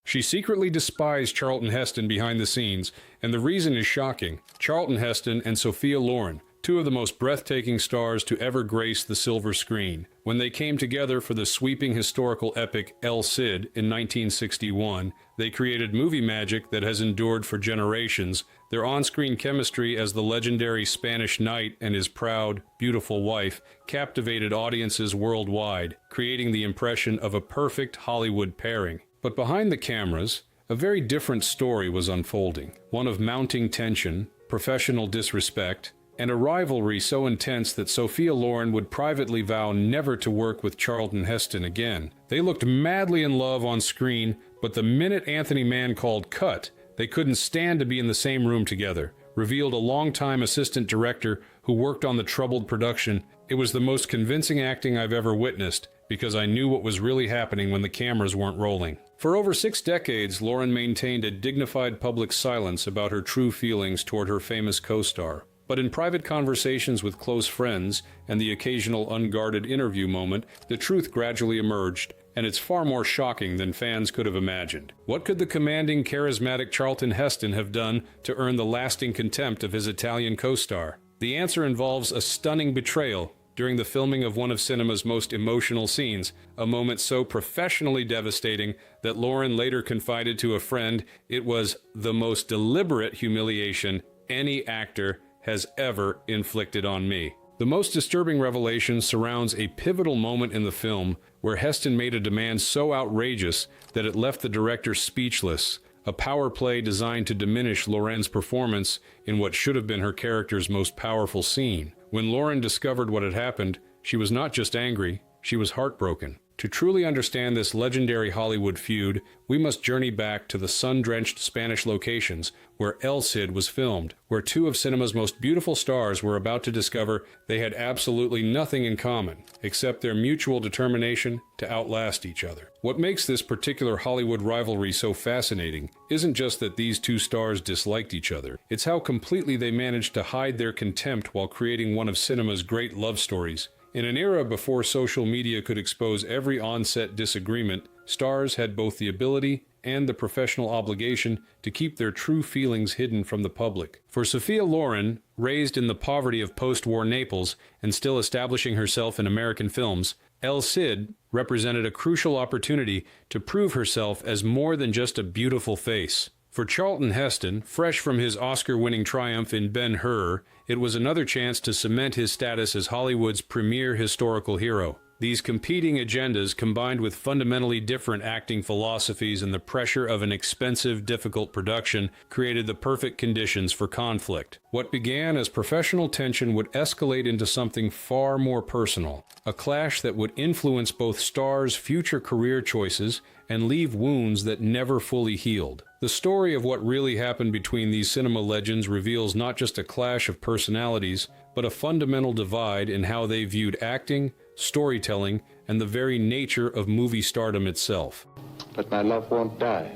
She secretly despised Charlton Heston behind the scenes, and the reason is shocking. Charlton Heston and Sophia Loren, two of the most breathtaking stars to ever grace the silver screen. When they came together for the sweeping historical epic El Cid in 1961, they created movie magic that has endured for generations. Their on-screen chemistry as the legendary Spanish knight and his proud, beautiful wife captivated audiences worldwide, creating the impression of a perfect Hollywood pairing. But behind the cameras, a very different story was unfolding, one of mounting tension, professional disrespect, and a rivalry so intense that Sophia Loren would privately vow never to work with Charlton Heston again. They looked madly in love on screen, but the minute Anthony Mann called cut, they couldn't stand to be in the same room together, revealed a longtime assistant director who worked on the troubled production. It was the most convincing acting I've ever witnessed, because I knew what was really happening when the cameras weren't rolling. For over 6 decades, Loren maintained a dignified public silence about her true feelings toward her famous co-star. But in private conversations with close friends and the occasional unguarded interview moment, the truth gradually emerged, and it's far more shocking than fans could have imagined. What could the commanding, charismatic Charlton Heston have done to earn the lasting contempt of his Italian co-star? The answer involves a stunning betrayal during the filming of one of cinema's most emotional scenes, a moment so professionally devastating that Loren later confided to a friend it was the most deliberate humiliation any actor has ever inflicted on me. The most disturbing revelation surrounds a pivotal moment in the film where Heston made a demand so outrageous that it left the director speechless, a power play designed to diminish Loren's performance in what should have been her character's most powerful scene. When Loren discovered what had happened, she was not just angry, she was heartbroken. To truly understand this legendary Hollywood feud, we must journey back to the sun-drenched Spanish locations where El Cid was filmed, where two of cinema's most beautiful stars were about to discover they had absolutely nothing in common, except their mutual determination to outlast each other. What makes this particular Hollywood rivalry so fascinating isn't just that these two stars disliked each other, it's how completely they managed to hide their contempt while creating one of cinema's great love stories. In an era before social media could expose every on-set disagreement, stars had both the ability and the professional obligation to keep their true feelings hidden from the public. For Sophia Loren, raised in the poverty of post-war Naples and still establishing herself in American films, El Cid represented a crucial opportunity to prove herself as more than just a beautiful face. For Charlton Heston, fresh from his Oscar-winning triumph in Ben-Hur, it was another chance to cement his status as Hollywood's premier historical hero. These competing agendas, combined with fundamentally different acting philosophies and the pressure of an expensive, difficult production, created the perfect conditions for conflict. What began as professional tension would escalate into something far more personal, a clash that would influence both stars' future career choices and leave wounds that never fully healed. The story of what really happened between these cinema legends reveals not just a clash of personalities, but a fundamental divide in how they viewed acting, storytelling, and the very nature of movie stardom itself. But my love won't die.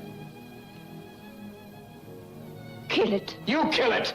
Kill it. You kill it!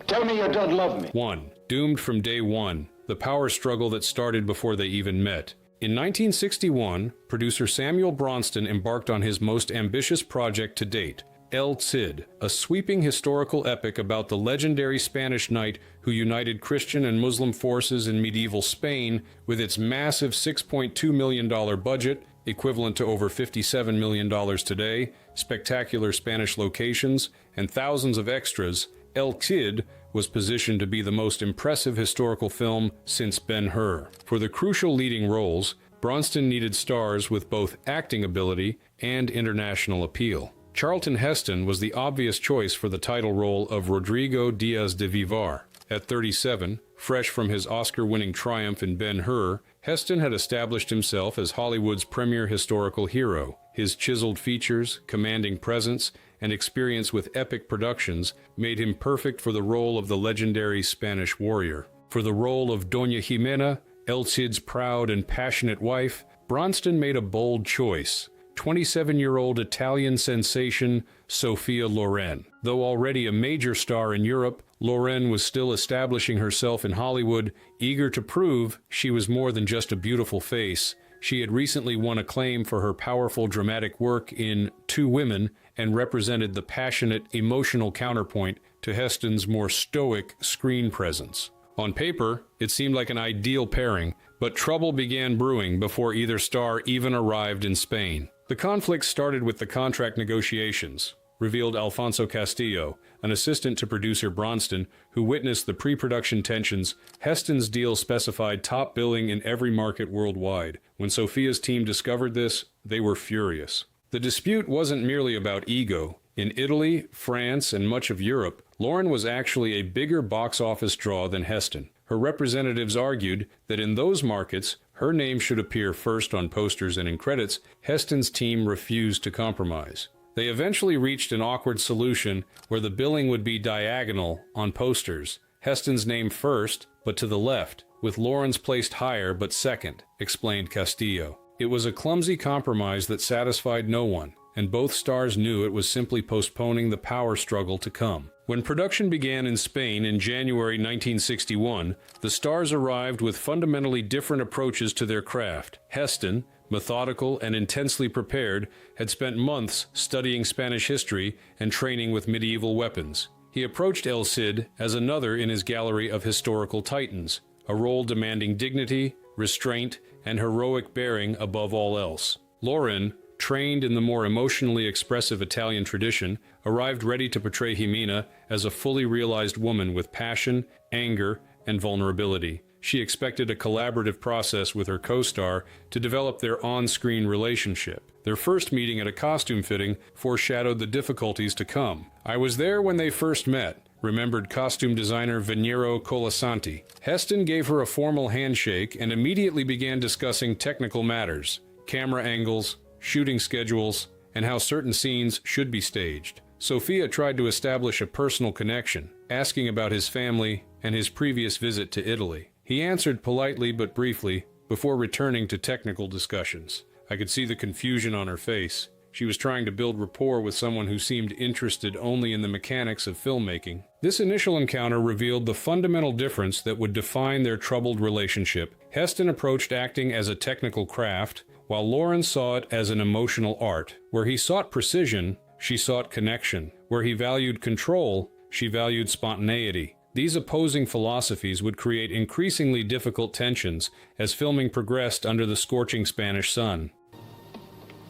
Tell me you don't love me. 1. Doomed from day one, the power struggle that started before they even met. In 1961, producer Samuel Bronston embarked on his most ambitious project to date, El Cid, a sweeping historical epic about the legendary Spanish knight who united Christian and Muslim forces in medieval Spain. With its massive $6.2 million budget, equivalent to over $57 million today, spectacular Spanish locations, and thousands of extras, El Cid was positioned to be the most impressive historical film since Ben-Hur. For the crucial leading roles, Bronston needed stars with both acting ability and international appeal. Charlton Heston was the obvious choice for the title role of Rodrigo Diaz de Vivar. At 37, fresh from his Oscar-winning triumph in Ben-Hur, Heston had established himself as Hollywood's premier historical hero. His chiseled features, commanding presence, and experience with epic productions made him perfect for the role of the legendary Spanish warrior. For the role of Doña Ximena, El Cid's proud and passionate wife, Bronston made a bold choice: 27-year-old Italian sensation Sophia Loren. Though already a major star in Europe, Loren was still establishing herself in Hollywood, eager to prove she was more than just a beautiful face. She had recently won acclaim for her powerful dramatic work in Two Women and represented the passionate, emotional counterpoint to Heston's more stoic screen presence. On paper, it seemed like an ideal pairing, but trouble began brewing before either star even arrived in Spain. The conflict started with the contract negotiations, revealed Alfonso Castillo, an assistant to producer Bronston, who witnessed the pre-production tensions. Heston's deal specified top billing in every market worldwide. When Sofia's team discovered this, they were furious. The dispute wasn't merely about ego. In Italy, France, and much of Europe, Lauren was actually a bigger box office draw than Heston. Her representatives argued that in those markets, her name should appear first on posters and in credits. Heston's team refused to compromise. They eventually reached an awkward solution where the billing would be diagonal on posters, Heston's name first, but to the left, with Lauren's placed higher but second, explained Castillo. It was a clumsy compromise that satisfied no one, and both stars knew it was simply postponing the power struggle to come. When production began in Spain in January 1961, the stars arrived with fundamentally different approaches to their craft. Heston, methodical and intensely prepared, had spent months studying Spanish history and training with medieval weapons. He approached El Cid as another in his gallery of historical titans, a role demanding dignity, restraint, and heroic bearing above all else. Lauren, trained in the more emotionally expressive Italian tradition, arrived ready to portray Jimena as a fully realized woman with passion, anger, and vulnerability. She expected a collaborative process with her co-star to develop their on-screen relationship. Their first meeting at a costume fitting foreshadowed the difficulties to come. "I was there when they first met," remembered costume designer Veniero Colasanti. Heston gave her a formal handshake and immediately began discussing technical matters, camera angles, shooting schedules, and how certain scenes should be staged. Sofia tried to establish a personal connection, asking about his family and his previous visit to Italy. He answered politely but briefly before returning to technical discussions. I could see the confusion on her face. She was trying to build rapport with someone who seemed interested only in the mechanics of filmmaking. This initial encounter revealed the fundamental difference that would define their troubled relationship. Heston approached acting as a technical craft, while Lauren saw it as an emotional art. Where he sought precision, she sought connection. Where he valued control, she valued spontaneity. These opposing philosophies would create increasingly difficult tensions as filming progressed under the scorching Spanish sun.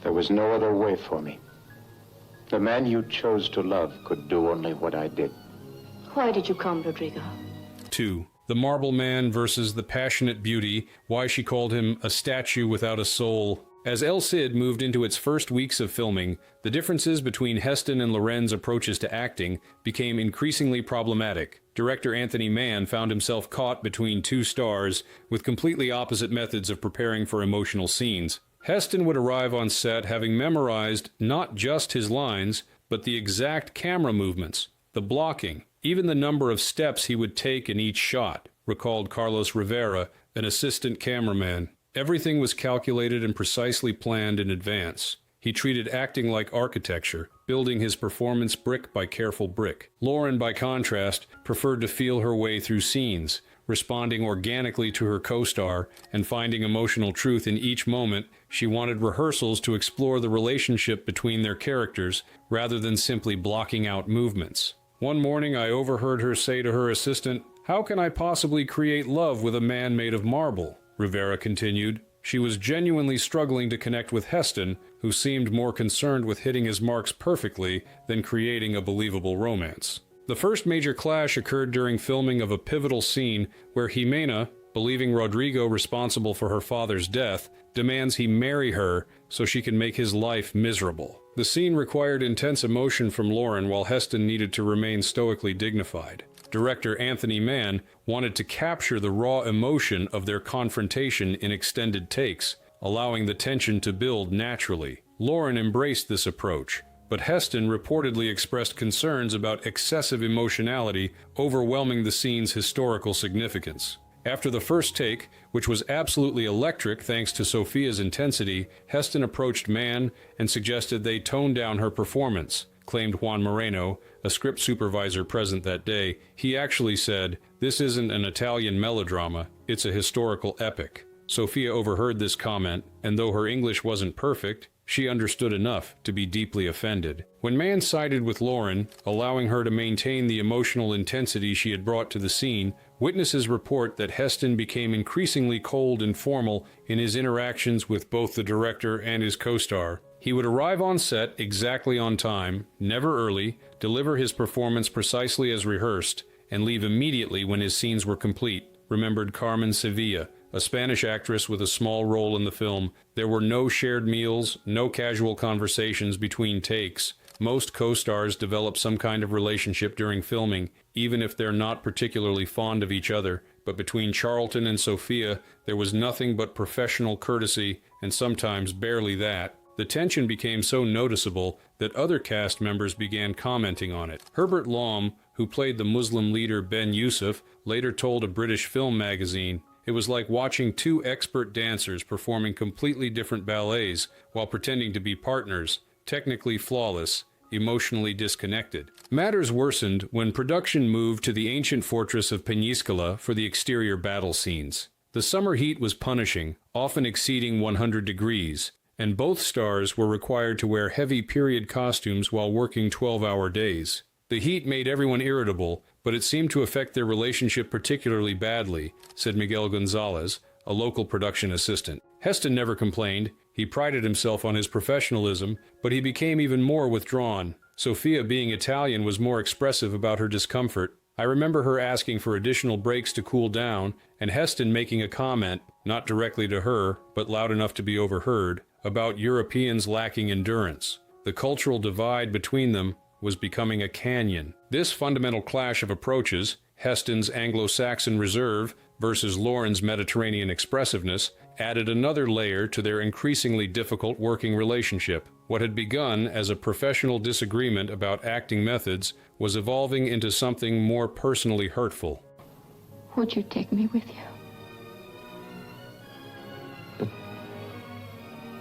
There was no other way for me. The man you chose to love could do only what I did. Why did you come, Rodrigo? 2. The marble man versus the passionate beauty, why she called him a statue without a soul. As El Cid moved into its first weeks of filming, the differences between Heston and Loren's approaches to acting became increasingly problematic. Director Anthony Mann found himself caught between two stars with completely opposite methods of preparing for emotional scenes. Heston would arrive on set having memorized not just his lines, but the exact camera movements, the blocking, even the number of steps he would take in each shot, recalled Carlos Rivera, an assistant cameraman. Everything was calculated and precisely planned in advance. He treated acting like architecture, building his performance brick by careful brick. Lauren, by contrast, preferred to feel her way through scenes, responding organically to her co-star and finding emotional truth in each moment. She wanted rehearsals to explore the relationship between their characters rather than simply blocking out movements. One morning I overheard her say to her assistant, "How can I possibly create love with a man made of marble?" Rivera continued. She was genuinely struggling to connect with Heston, who seemed more concerned with hitting his marks perfectly than creating a believable romance. The first major clash occurred during filming of a pivotal scene where Jimena, believing Rodrigo responsible for her father's death, demands he marry her so she can make his life miserable. The scene required intense emotion from Lauren while Heston needed to remain stoically dignified. Director Anthony Mann wanted to capture the raw emotion of their confrontation in extended takes, allowing the tension to build naturally. Lauren embraced this approach, but Heston reportedly expressed concerns about excessive emotionality overwhelming the scene's historical significance. After the first take, which was absolutely electric thanks to Sofia's intensity, Heston approached Mann and suggested they tone down her performance, claimed Juan Moreno, a script supervisor present that day. He actually said, "This isn't an Italian melodrama, it's a historical epic." Sophia overheard this comment, and though her English wasn't perfect, she understood enough to be deeply offended. When Mann sided with Lauren, allowing her to maintain the emotional intensity she had brought to the scene, witnesses report that Heston became increasingly cold and formal in his interactions with both the director and his co-star. He would arrive on set exactly on time, never early, deliver his performance precisely as rehearsed, and leave immediately when his scenes were complete, remembered Carmen Sevilla, a Spanish actress with a small role in the film. There were no shared meals, no casual conversations between takes. Most co-stars develop some kind of relationship during filming, even if they're not particularly fond of each other. But between Charlton and Sophia, there was nothing but professional courtesy, and sometimes barely that. The tension became so noticeable that other cast members began commenting on it. Herbert Lom, who played the Muslim leader Ben Yusuf, later told a British film magazine, "It was like watching two expert dancers performing completely different ballets while pretending to be partners, technically flawless, emotionally disconnected." Matters worsened when production moved to the ancient fortress of Peñíscola for the exterior battle scenes. The summer heat was punishing, often exceeding 100 degrees, and both stars were required to wear heavy period costumes while working 12-hour days. The heat made everyone irritable, but it seemed to affect their relationship particularly badly, said Miguel Gonzalez, a local production assistant. Heston never complained. He prided himself on his professionalism, but he became even more withdrawn. Sophia, being Italian, was more expressive about her discomfort. I remember her asking for additional breaks to cool down, and Heston making a comment, not directly to her, but loud enough to be overheard, about Europeans lacking endurance. The cultural divide between them was becoming a canyon. This fundamental clash of approaches, Heston's Anglo-Saxon reserve versus Lauren's Mediterranean expressiveness, added another layer to their increasingly difficult working relationship. What had begun as a professional disagreement about acting methods was evolving into something more personally hurtful. Would you take me with you?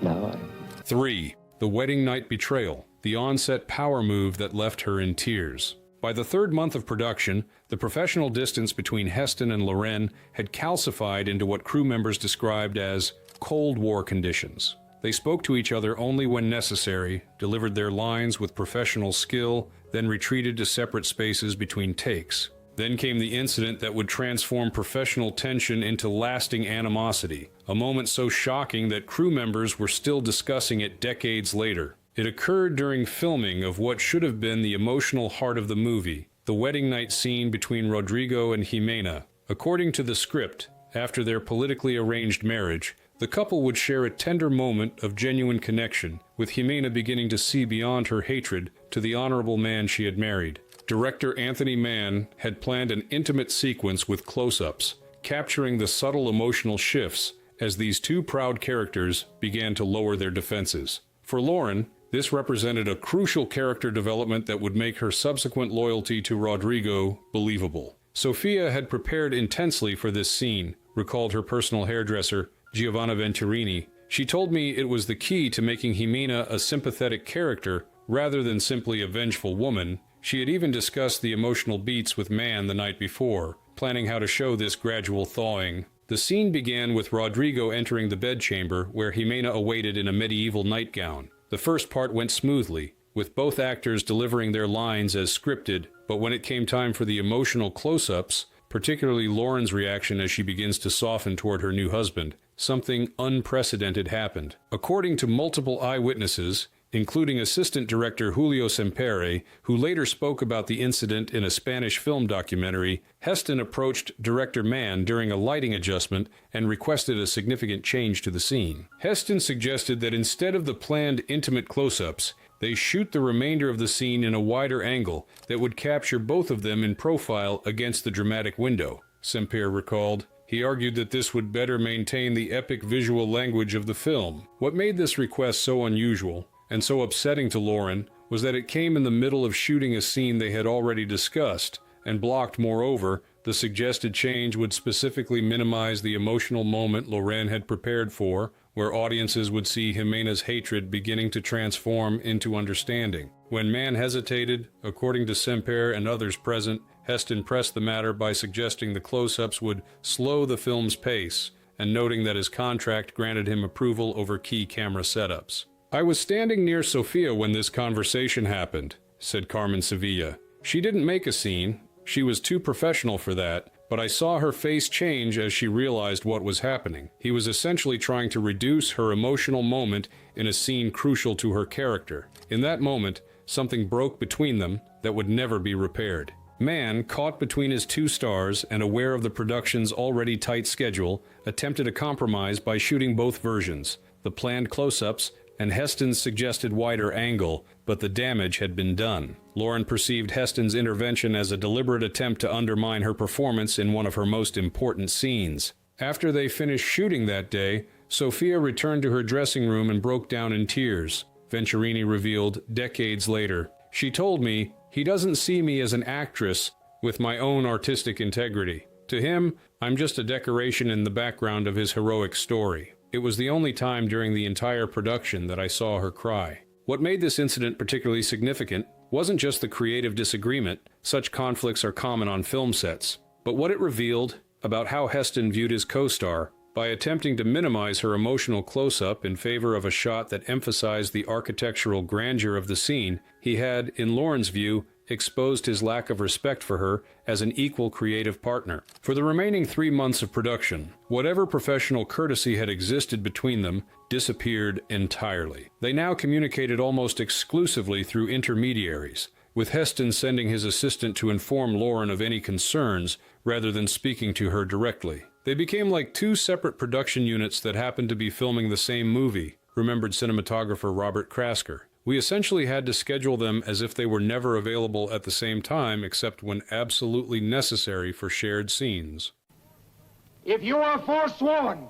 No, 3. The wedding night betrayal, the on-set power move that left her in tears. By the third month of production, the professional distance between Heston and Loren had calcified into what crew members described as Cold War conditions. They spoke to each other only when necessary, delivered their lines with professional skill, then retreated to separate spaces between takes. Then came the incident that would transform professional tension into lasting animosity, a moment so shocking that crew members were still discussing it decades later. It occurred during filming of what should have been the emotional heart of the movie, the wedding night scene between Rodrigo and Jimena. According to the script, after their politically arranged marriage, the couple would share a tender moment of genuine connection, with Jimena beginning to see beyond her hatred to the honorable man she had married. Director Anthony Mann had planned an intimate sequence with close-ups, capturing the subtle emotional shifts as these two proud characters began to lower their defenses. For Lauren, this represented a crucial character development that would make her subsequent loyalty to Rodrigo believable. Sophia had prepared intensely for this scene, recalled her personal hairdresser, Giovanna Venturini. She told me it was the key to making Jimena a sympathetic character rather than simply a vengeful woman. She had even discussed the emotional beats with Mann the night before, planning how to show this gradual thawing. The scene began with Rodrigo entering the bedchamber where Jimena awaited in a medieval nightgown. The first part went smoothly, with both actors delivering their lines as scripted, but when it came time for the emotional close-ups, particularly Lauren's reaction as she begins to soften toward her new husband, something unprecedented happened. According to multiple eyewitnesses, including assistant director Julio Sempere, who later spoke about the incident in a Spanish film documentary, Heston approached director Mann during a lighting adjustment and requested a significant change to the scene. Heston suggested that instead of the planned intimate close-ups, they shoot the remainder of the scene in a wider angle that would capture both of them in profile against the dramatic window, Sempere recalled. He argued that this would better maintain the epic visual language of the film. What made this request so unusual and so upsetting to Lauren was that it came in the middle of shooting a scene they had already discussed, and blocked, moreover, the suggested change would specifically minimize the emotional moment Loren had prepared for, where audiences would see Jimena's hatred beginning to transform into understanding. When Mann hesitated, according to Semper and others present, Heston pressed the matter by suggesting the close-ups would slow the film's pace, and noting that his contract granted him approval over key camera setups. "I was standing near Sofia when this conversation happened," said Carmen Sevilla. "She didn't make a scene. She was too professional for that, but I saw her face change as she realized what was happening. He was essentially trying to reduce her emotional moment in a scene crucial to her character. In that moment, something broke between them that would never be repaired." Mann, caught between his two stars and aware of the production's already tight schedule, attempted a compromise by shooting both versions, the planned close-ups and Heston's suggested wider angle, but the damage had been done. Lauren perceived Heston's intervention as a deliberate attempt to undermine her performance in one of her most important scenes. After they finished shooting that day, Sofia returned to her dressing room and broke down in tears. Venturini revealed decades later, "She told me, he doesn't see me as an actress with my own artistic integrity. To him, I'm just a decoration in the background of his heroic story." It was the only time during the entire production that I saw her cry. What made this incident particularly significant wasn't just the creative disagreement, such conflicts are common on film sets, but what it revealed about how Heston viewed his co-star. By attempting to minimize her emotional close-up in favor of a shot that emphasized the architectural grandeur of the scene, he had, in Lauren's view, exposed his lack of respect for her as an equal creative partner. For the remaining 3 months of production, whatever professional courtesy had existed between them disappeared entirely. They now communicated almost exclusively through intermediaries, with Heston sending his assistant to inform Lauren of any concerns rather than speaking to her directly. They became like two separate production units that happened to be filming the same movie, remembered cinematographer Robert Krasker. "We essentially had to schedule them as if they were never available at the same time except when absolutely necessary for shared scenes." If you are forsworn,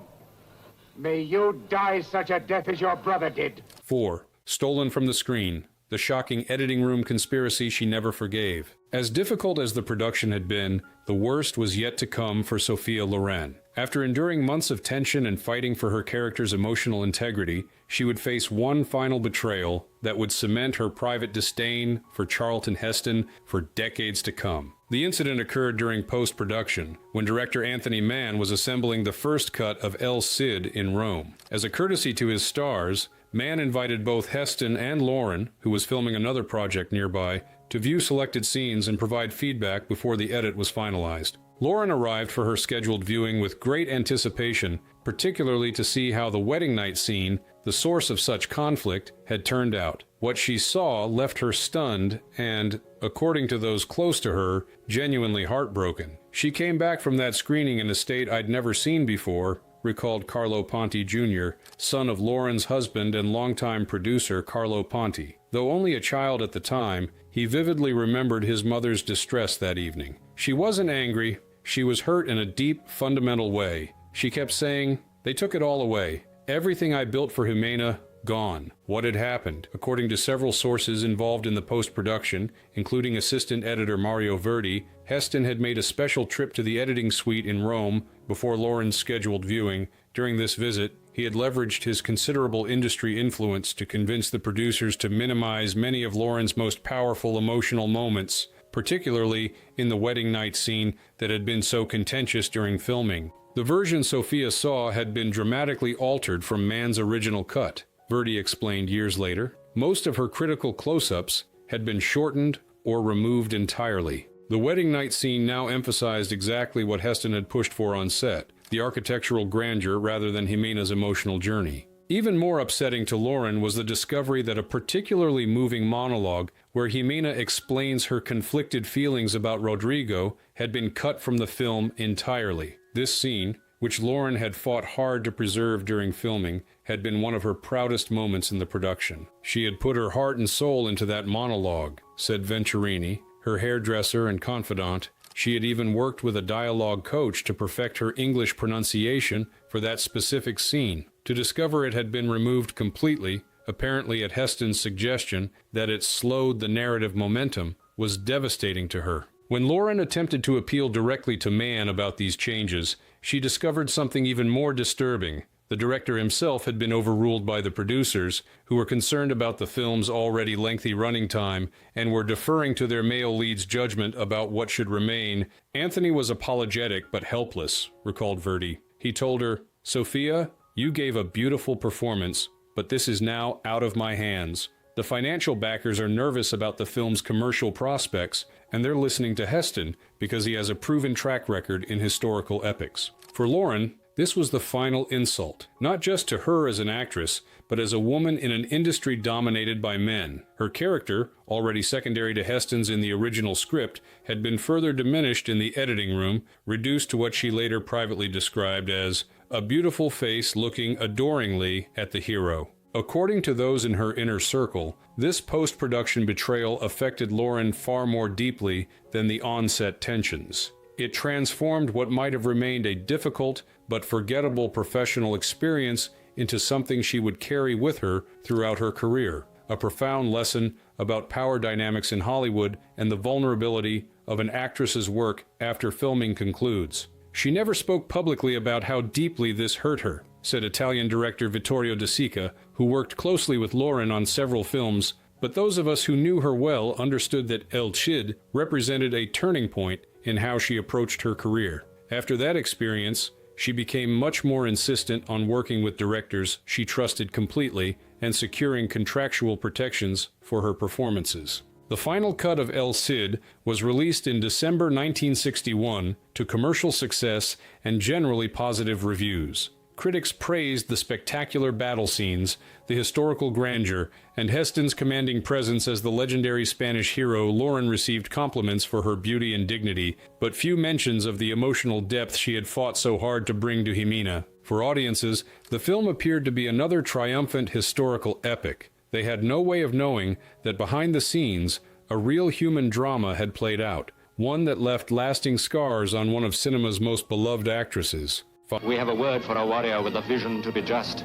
may you die such a death as your brother did. 4. Stolen from the screen. The shocking editing room conspiracy she never forgave. As difficult as the production had been, the worst was yet to come for Sophia Loren. After enduring months of tension and fighting for her character's emotional integrity, she would face one final betrayal that would cement her private disdain for Charlton Heston for decades to come. The incident occurred during post-production, when director Anthony Mann was assembling the first cut of El Cid in Rome. As a courtesy to his stars, Mann invited both Heston and Lauren, who was filming another project nearby, to view selected scenes and provide feedback before the edit was finalized. Lauren arrived for her scheduled viewing with great anticipation, particularly to see how the wedding night scene, the source of such conflict, had turned out. What she saw left her stunned and, according to those close to her, genuinely heartbroken. "She came back from that screening in a state I'd never seen before," recalled Carlo Ponti Jr., son of Lauren's husband and longtime producer Carlo Ponti. Though only a child at the time, he vividly remembered his mother's distress that evening. "She wasn't angry. She was hurt in a deep, fundamental way. She kept saying, 'They took it all away. Everything I built for Jimena, gone.'" What had happened? According to several sources involved in the post-production, including assistant editor Mario Verdi, Heston had made a special trip to the editing suite in Rome before Lauren's scheduled viewing. During this visit, he had leveraged his considerable industry influence to convince the producers to minimize many of Lauren's most powerful emotional moments, particularly in the wedding night scene that had been so contentious during filming. The version Sophia saw had been dramatically altered from Mann's original cut, Verdi explained years later. Most of her critical close-ups had been shortened or removed entirely. The wedding night scene now emphasized exactly what Heston had pushed for on set, the architectural grandeur rather than Jimena's emotional journey. Even more upsetting to Lauren was the discovery that a particularly moving monologue where Jimena explains her conflicted feelings about Rodrigo had been cut from the film entirely. This scene, which Lauren had fought hard to preserve during filming, had been one of her proudest moments in the production. "She had put her heart and soul into that monologue," said Venturini, her hairdresser and confidant. She had even worked with a dialogue coach to perfect her English pronunciation for that specific scene. To discover it had been removed completely, apparently at Heston's suggestion that it slowed the narrative momentum, was devastating to her. When Lauren attempted to appeal directly to Mann about these changes, she discovered something even more disturbing. The director himself had been overruled by the producers, who were concerned about the film's already lengthy running time and were deferring to their male lead's judgment about what should remain. "Anthony was apologetic but helpless," recalled Verdi. "He told her, "Sophia, you gave a beautiful performance, but this is now out of my hands." The financial backers are nervous about the film's commercial prospects, and they're listening to Heston because he has a proven track record in historical epics. For Lauren, this was the final insult, not just to her as an actress, but as a woman in an industry dominated by men. Her character, already secondary to Heston's in the original script, had been further diminished in the editing room, reduced to what she later privately described as a beautiful face looking adoringly at the hero. According to those in her inner circle, this post-production betrayal affected Lauren far more deeply than the on-set tensions. It transformed what might have remained a difficult but forgettable professional experience into something she would carry with her throughout her career, a profound lesson about power dynamics in Hollywood and the vulnerability of an actress's work after filming concludes. "She never spoke publicly about how deeply this hurt her," said Italian director Vittorio De Sica, who worked closely with Lauren on several films, but those of us who knew her well understood that El Cid represented a turning point in how she approached her career. After that experience, she became much more insistent on working with directors she trusted completely and securing contractual protections for her performances. The final cut of El Cid was released in December 1961 to commercial success and generally positive reviews. Critics praised the spectacular battle scenes, the historical grandeur, and Heston's commanding presence as the legendary Spanish hero. Lauren received compliments for her beauty and dignity, but few mentions of the emotional depth she had fought so hard to bring to Jimena. For audiences, the film appeared to be another triumphant historical epic. They had no way of knowing that behind the scenes, a real human drama had played out, one that left lasting scars on one of cinema's most beloved actresses. We have a word for a warrior with a vision to be just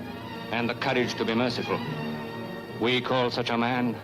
and the courage to be merciful. We call such a man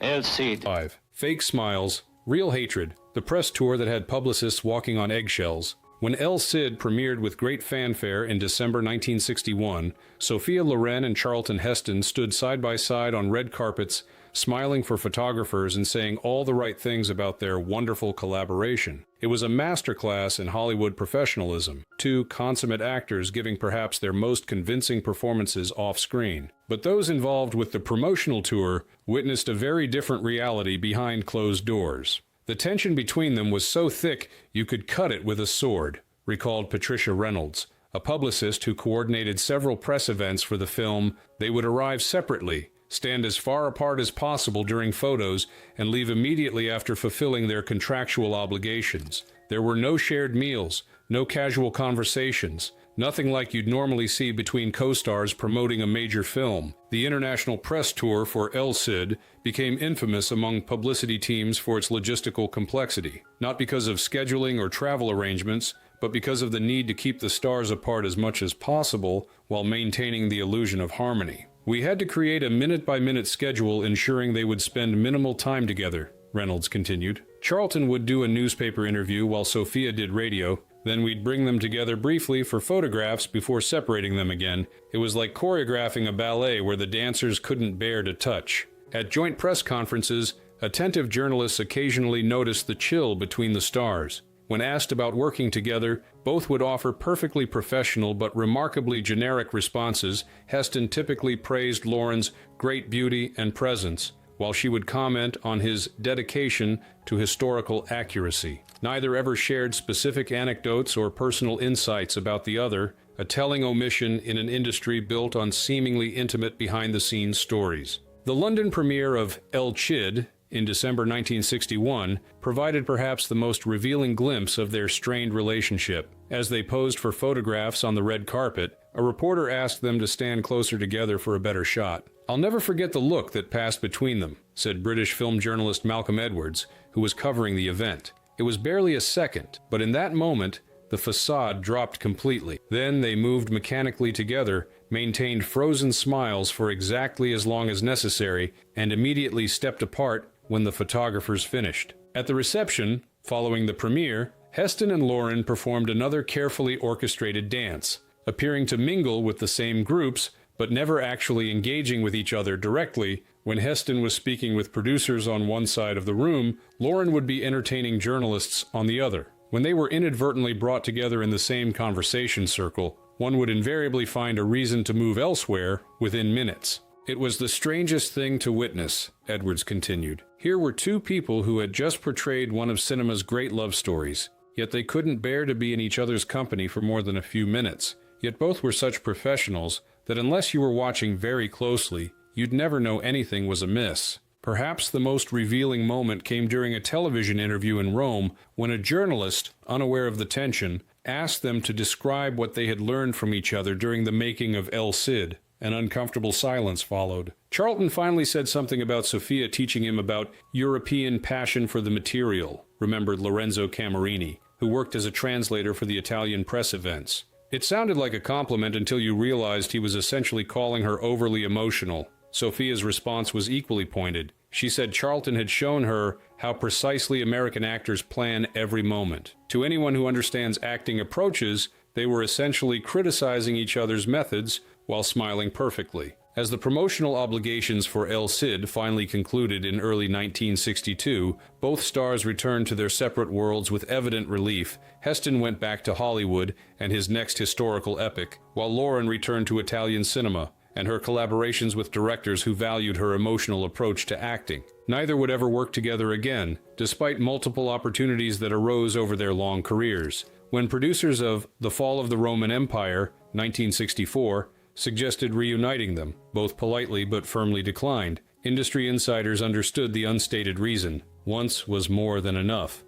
El Cid. 5. Fake smiles, real hatred, the press tour that had publicists walking on eggshells. When El Cid premiered with great fanfare in December 1961, Sophia Loren and Charlton Heston stood side by side on red carpets, smiling for photographers and saying all the right things about their wonderful collaboration. It was a masterclass in Hollywood professionalism, two consummate actors giving perhaps their most convincing performances off-screen. But those involved with the promotional tour witnessed a very different reality behind closed doors. The tension between them was so thick you could cut it with a sword, recalled Patricia Reynolds, a publicist who coordinated several press events for the film. They would arrive separately, stand as far apart as possible during photos, and leave immediately after fulfilling their contractual obligations. There were no shared meals, no casual conversations, nothing like you'd normally see between co-stars promoting a major film. The international press tour for El Cid became infamous among publicity teams for its logistical complexity, not because of scheduling or travel arrangements, but because of the need to keep the stars apart as much as possible while maintaining the illusion of harmony. "We had to create a minute-by-minute schedule ensuring they would spend minimal time together," Reynolds continued. "Charlton would do a newspaper interview while Sophia did radio. Then we'd bring them together briefly for photographs before separating them again. It was like choreographing a ballet where the dancers couldn't bear to touch." At joint press conferences, attentive journalists occasionally noticed the chill between the stars. When asked about working together, both would offer perfectly professional but remarkably generic responses. Heston typically praised Lauren's great beauty and presence, while she would comment on his dedication to historical accuracy. Neither ever shared specific anecdotes or personal insights about the other, a telling omission in an industry built on seemingly intimate behind-the-scenes stories. The London premiere of El Cid in December 1961 provided perhaps the most revealing glimpse of their strained relationship. As they posed for photographs on the red carpet, a reporter asked them to stand closer together for a better shot. "I'll never forget the look that passed between them," said British film journalist Malcolm Edwards, who was covering the event. "It was barely a second, but in that moment, the facade dropped completely. Then they moved mechanically together, maintained frozen smiles for exactly as long as necessary, and immediately stepped apart when the photographers finished." At the reception, following the premiere, Heston and Lauren performed another carefully orchestrated dance, appearing to mingle with the same groups, but never actually engaging with each other directly. When Heston was speaking with producers on one side of the room, Lauren would be entertaining journalists on the other. When they were inadvertently brought together in the same conversation circle, one would invariably find a reason to move elsewhere within minutes. It was the strangest thing to witness, Edwards continued. Here were two people who had just portrayed one of cinema's great love stories, yet they couldn't bear to be in each other's company for more than a few minutes. Yet both were such professionals that unless you were watching very closely, you'd never know anything was amiss. Perhaps the most revealing moment came during a television interview in Rome when a journalist, unaware of the tension, asked them to describe what they had learned from each other during the making of El Cid. An uncomfortable silence followed. Charlton finally said something about Sophia teaching him about European passion for the material, remembered Lorenzo Camerini, who worked as a translator for the Italian press events. It sounded like a compliment until you realized he was essentially calling her overly emotional. Sophia's response was equally pointed. She said Charlton had shown her how precisely American actors plan every moment. To anyone who understands acting approaches, they were essentially criticizing each other's methods while smiling perfectly. As the promotional obligations for El Cid finally concluded in early 1962, both stars returned to their separate worlds with evident relief. Heston went back to Hollywood and his next historical epic, while Lauren returned to Italian cinema and her collaborations with directors who valued her emotional approach to acting. Neither would ever work together again, despite multiple opportunities that arose over their long careers. When producers of The Fall of the Roman Empire, 1964, suggested reuniting them, both politely but firmly declined. Industry insiders understood the unstated reason. Once was more than enough.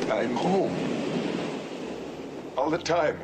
I'm home. All the time.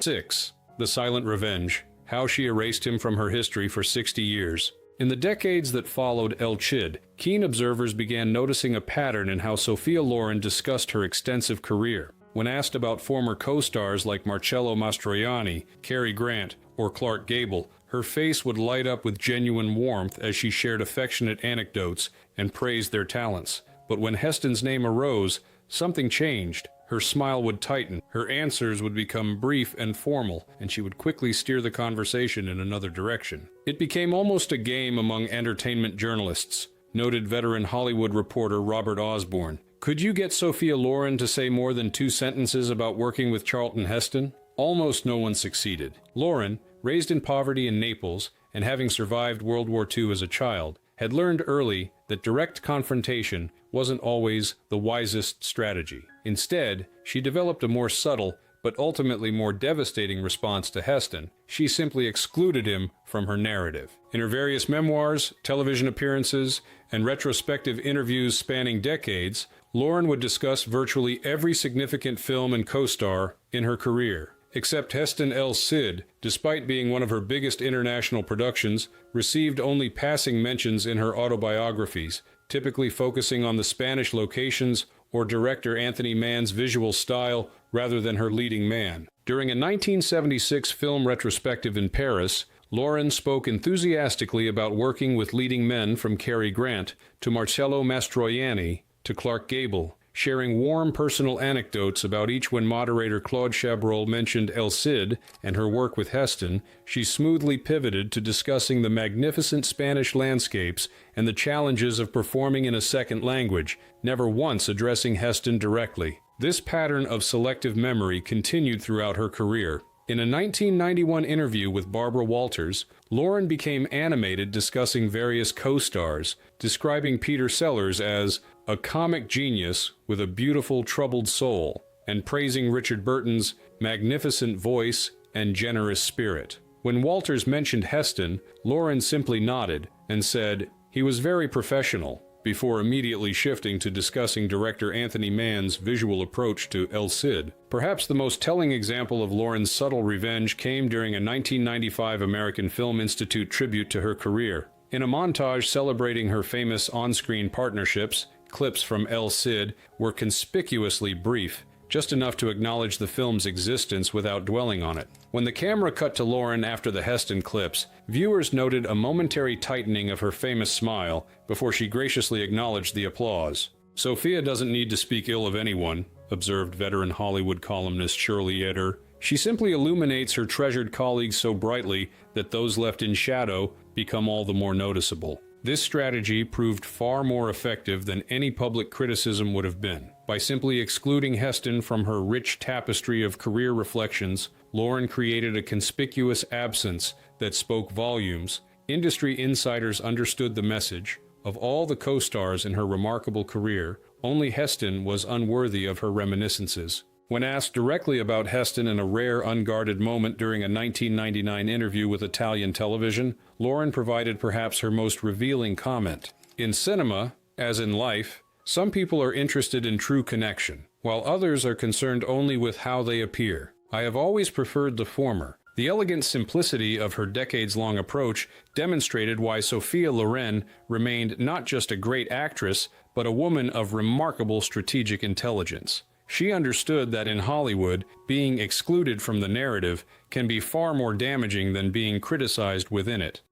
6. The Silent Revenge. How she erased him from her history for 60 years. In the decades that followed El Cid, keen observers began noticing a pattern in how Sophia Loren discussed her extensive career. When asked about former co-stars like Marcello Mastroianni, Cary Grant, or Clark Gable, her face would light up with genuine warmth as she shared affectionate anecdotes and praised their talents. But when Heston's name arose, something changed. Her smile would tighten, her answers would become brief and formal, and she would quickly steer the conversation in another direction. It became almost a game among entertainment journalists, noted veteran Hollywood reporter Robert Osborne. Could you get Sophia Loren to say more than 2 sentences about working with Charlton Heston? Almost no one succeeded. Loren, raised in poverty in Naples and having survived World War II as a child, had learned early that direct confrontation wasn't always the wisest strategy. Instead, she developed a more subtle but ultimately more devastating response to Heston. She simply excluded him from her narrative. In her various memoirs, television appearances, and retrospective interviews spanning decades, Loren would discuss virtually every significant film and co-star in her career. Except Heston El Cid, despite being one of her biggest international productions, received only passing mentions in her autobiographies, typically focusing on the Spanish locations or director Anthony Mann's visual style rather than her leading man. During a 1976 film retrospective in Paris, Loren spoke enthusiastically about working with leading men from Cary Grant to Marcello Mastroianni to Clark Gable, sharing warm personal anecdotes about each. When moderator Claude Chabrol mentioned El Cid and her work with Heston, she smoothly pivoted to discussing the magnificent Spanish landscapes and the challenges of performing in a second language, never once addressing Heston directly. This pattern of selective memory continued throughout her career. In a 1991 interview with Barbara Walters, Loren became animated discussing various co-stars, describing Peter Sellers as a comic genius with a beautiful, troubled soul, and praising Richard Burton's magnificent voice and generous spirit. When Walters mentioned Heston, Loren simply nodded and said he was very professional, before immediately shifting to discussing director Anthony Mann's visual approach to El Cid. Perhaps the most telling example of Loren's subtle revenge came during a 1995 American Film Institute tribute to her career. In a montage celebrating her famous on-screen partnerships, clips from El Cid were conspicuously brief, just enough to acknowledge the film's existence without dwelling on it. When the camera cut to Loren after the Heston clips, viewers noted a momentary tightening of her famous smile before she graciously acknowledged the applause. Sophia doesn't need to speak ill of anyone, observed veteran Hollywood columnist Shirley Eder. She simply illuminates her treasured colleagues so brightly that those left in shadow become all the more noticeable. This strategy proved far more effective than any public criticism would have been. By simply excluding Heston from her rich tapestry of career reflections, Lauren created a conspicuous absence that spoke volumes. Industry insiders understood the message. Of all the co-stars in her remarkable career, only Heston was unworthy of her reminiscences. When asked directly about Heston in a rare, unguarded moment during a 1999 interview with Italian television, Lauren provided perhaps her most revealing comment. In cinema, as in life, some people are interested in true connection, while others are concerned only with how they appear. I have always preferred the former. The elegant simplicity of her decades-long approach demonstrated why Sophia Loren remained not just a great actress, but a woman of remarkable strategic intelligence. She understood that in Hollywood, being excluded from the narrative can be far more damaging than being criticized within it.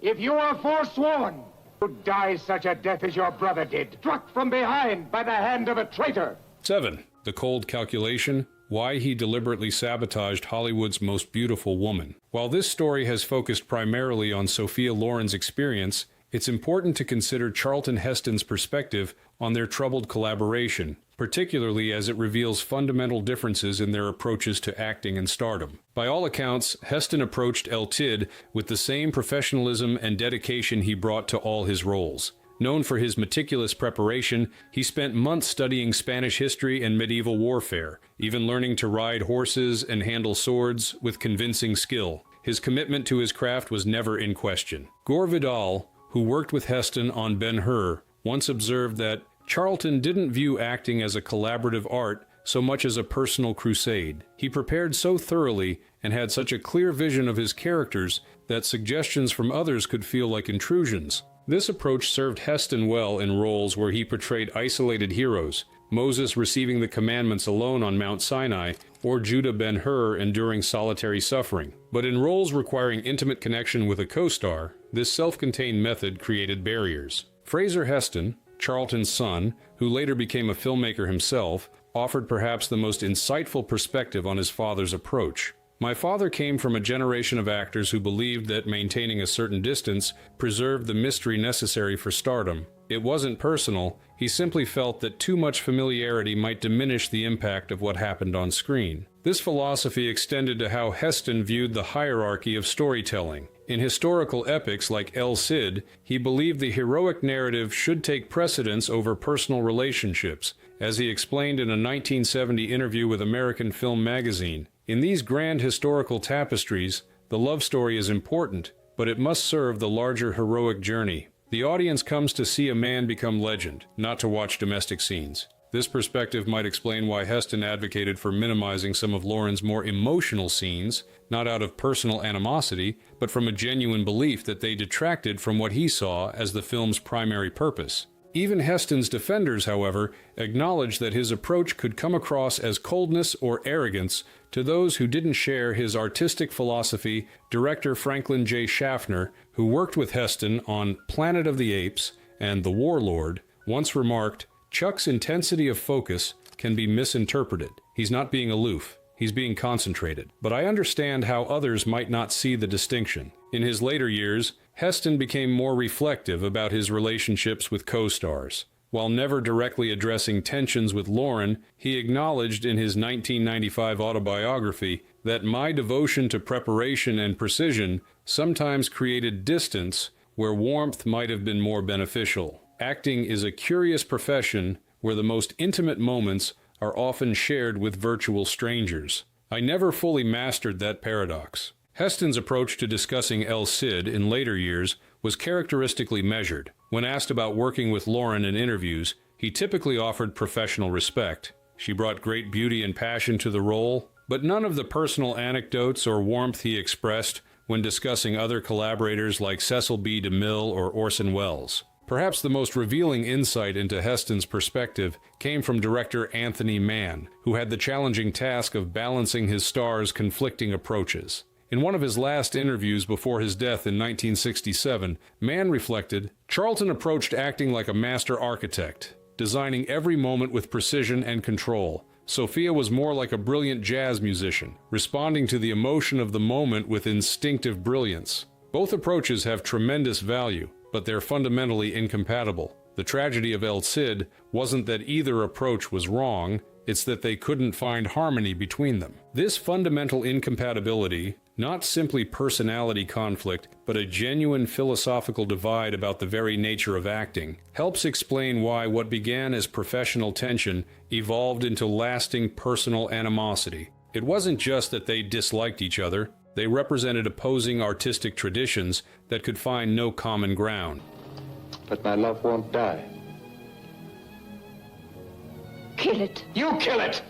If you are forsworn, you die such a death as your brother did, struck from behind by the hand of a traitor. 7. The cold calculation. Why he deliberately sabotaged Hollywood's most beautiful woman. While this story has focused primarily on Sophia Loren's experience, it's important to consider Charlton Heston's perspective on their troubled collaboration, particularly as it reveals fundamental differences in their approaches to acting and stardom. By all accounts, Heston approached El Cid with the same professionalism and dedication he brought to all his roles. Known for his meticulous preparation, he spent months studying Spanish history and medieval warfare, even learning to ride horses and handle swords with convincing skill. His commitment to his craft was never in question. Gore Vidal, who worked with Heston on Ben-Hur, once observed that Charlton didn't view acting as a collaborative art so much as a personal crusade. He prepared so thoroughly and had such a clear vision of his characters that suggestions from others could feel like intrusions. This approach served Heston well in roles where he portrayed isolated heroes, Moses receiving the commandments alone on Mount Sinai, or Judah Ben-Hur enduring solitary suffering. But in roles requiring intimate connection with a co-star, this self-contained method created barriers. Fraser Heston, Charlton's son, who later became a filmmaker himself, offered perhaps the most insightful perspective on his father's approach. My father came from a generation of actors who believed that maintaining a certain distance preserved the mystery necessary for stardom. It wasn't personal, he simply felt that too much familiarity might diminish the impact of what happened on screen. This philosophy extended to how Heston viewed the hierarchy of storytelling. In historical epics like El Cid, he believed the heroic narrative should take precedence over personal relationships, as he explained in a 1970 interview with American Film Magazine. In these grand historical tapestries, the love story is important, but it must serve the larger heroic journey. The audience comes to see a man become legend, not to watch domestic scenes. This perspective might explain why Heston advocated for minimizing some of Loren's more emotional scenes, not out of personal animosity, but from a genuine belief that they detracted from what he saw as the film's primary purpose. Even Heston's defenders, however, acknowledged that his approach could come across as coldness or arrogance to those who didn't share his artistic philosophy. Director Franklin J. Schaffner, who worked with Heston on Planet of the Apes and The Warlord, once remarked, "Chuck's intensity of focus can be misinterpreted. He's not being aloof. He's being concentrated. But I understand how others might not see the distinction." In his later years, Heston became more reflective about his relationships with co-stars. While never directly addressing tensions with Loren, he acknowledged in his 1995 autobiography that my devotion to preparation and precision sometimes created distance where warmth might have been more beneficial. Acting is a curious profession where the most intimate moments are often shared with virtual strangers. I never fully mastered that paradox. Heston's approach to discussing El Cid in later years was characteristically measured. When asked about working with Loren in interviews, he typically offered professional respect. She brought great beauty and passion to the role, but none of the personal anecdotes or warmth he expressed when discussing other collaborators like Cecil B. DeMille or Orson Welles. Perhaps the most revealing insight into Heston's perspective came from director Anthony Mann, who had the challenging task of balancing his star's conflicting approaches. In one of his last interviews before his death in 1967, Mann reflected, "Charlton approached acting like a master architect, designing every moment with precision and control. Sophia was more like a brilliant jazz musician, responding to the emotion of the moment with instinctive brilliance. Both approaches have tremendous value, but they're fundamentally incompatible. The tragedy of El Cid wasn't that either approach was wrong, it's that they couldn't find harmony between them. This fundamental incompatibility, not simply personality conflict, but a genuine philosophical divide about the very nature of acting, helps explain why what began as professional tension evolved into lasting personal animosity. It wasn't just that they disliked each other, they represented opposing artistic traditions that could find no common ground. But my love won't die. Kill it. You kill it!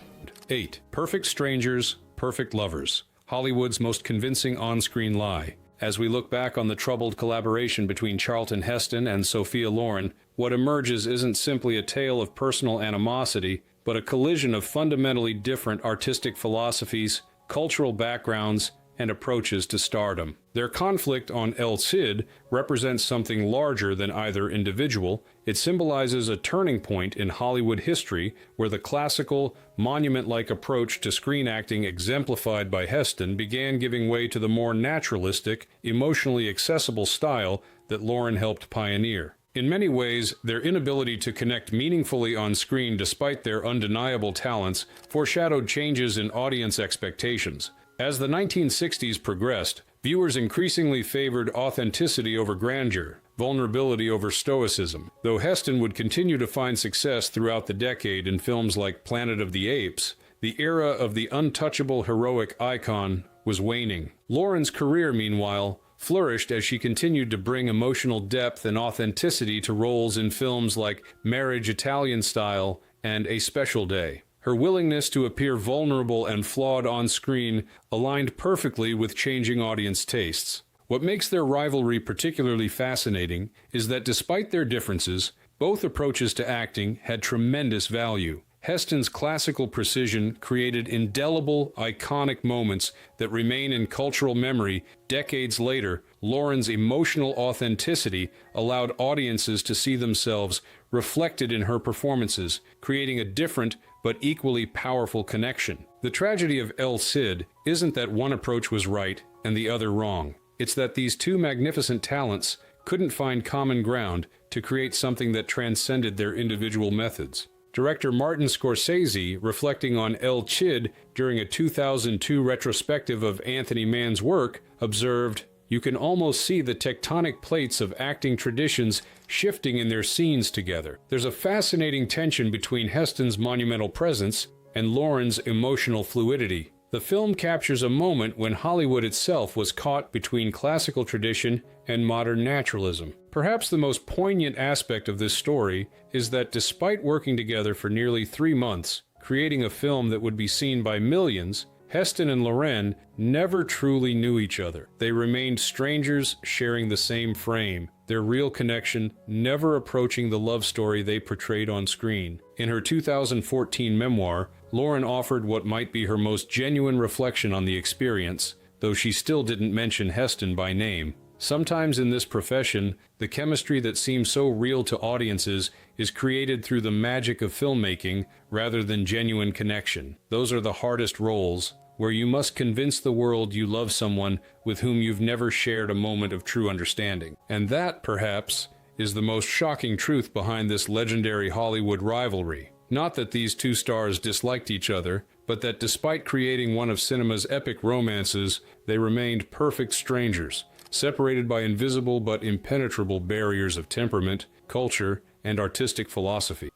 8. Perfect strangers, perfect lovers. Hollywood's most convincing on-screen lie. As we look back on the troubled collaboration between Charlton Heston and Sophia Loren, what emerges isn't simply a tale of personal animosity, but a collision of fundamentally different artistic philosophies, cultural backgrounds, and approaches to stardom. Their conflict on El Cid represents something larger than either individual. It symbolizes a turning point in Hollywood history where the classical, monument-like approach to screen acting exemplified by Heston began giving way to the more naturalistic, emotionally accessible style that Loren helped pioneer. In many ways, their inability to connect meaningfully on screen despite their undeniable talents foreshadowed changes in audience expectations. As the 1960s progressed, viewers increasingly favored authenticity over grandeur, vulnerability over stoicism. Though Heston would continue to find success throughout the decade in films like Planet of the Apes, the era of the untouchable heroic icon was waning. Loren's career, meanwhile, flourished as she continued to bring emotional depth and authenticity to roles in films like Marriage Italian Style and A Special Day. Her willingness to appear vulnerable and flawed on screen aligned perfectly with changing audience tastes. What makes their rivalry particularly fascinating is that despite their differences, both approaches to acting had tremendous value. Heston's classical precision created indelible, iconic moments that remain in cultural memory decades later. Loren's emotional authenticity allowed audiences to see themselves reflected in her performances, creating a different but equally powerful connection. The tragedy of El Cid isn't that one approach was right and the other wrong. It's that these two magnificent talents couldn't find common ground to create something that transcended their individual methods. Director Martin Scorsese, reflecting on El Cid during a 2002 retrospective of Anthony Mann's work, observed, "You can almost see the tectonic plates of acting traditions shifting in their scenes together. There's a fascinating tension between Heston's monumental presence and Loren's emotional fluidity. The film captures a moment when Hollywood itself was caught between classical tradition and modern naturalism. Perhaps the most poignant aspect of this story is that despite working together for nearly 3 months, creating a film that would be seen by millions, Heston and Loren never truly knew each other. They remained strangers sharing the same frame, their real connection never approaching the love story they portrayed on screen. In her 2014 memoir, Loren offered what might be her most genuine reflection on the experience, though she still didn't mention Heston by name. Sometimes in this profession, the chemistry that seems so real to audiences is created through the magic of filmmaking rather than genuine connection. Those are the hardest roles, where you must convince the world you love someone with whom you've never shared a moment of true understanding. And that, perhaps, is the most shocking truth behind this legendary Hollywood rivalry. Not that these two stars disliked each other, but that despite creating one of cinema's epic romances, they remained perfect strangers, separated by invisible but impenetrable barriers of temperament, culture, and artistic philosophy.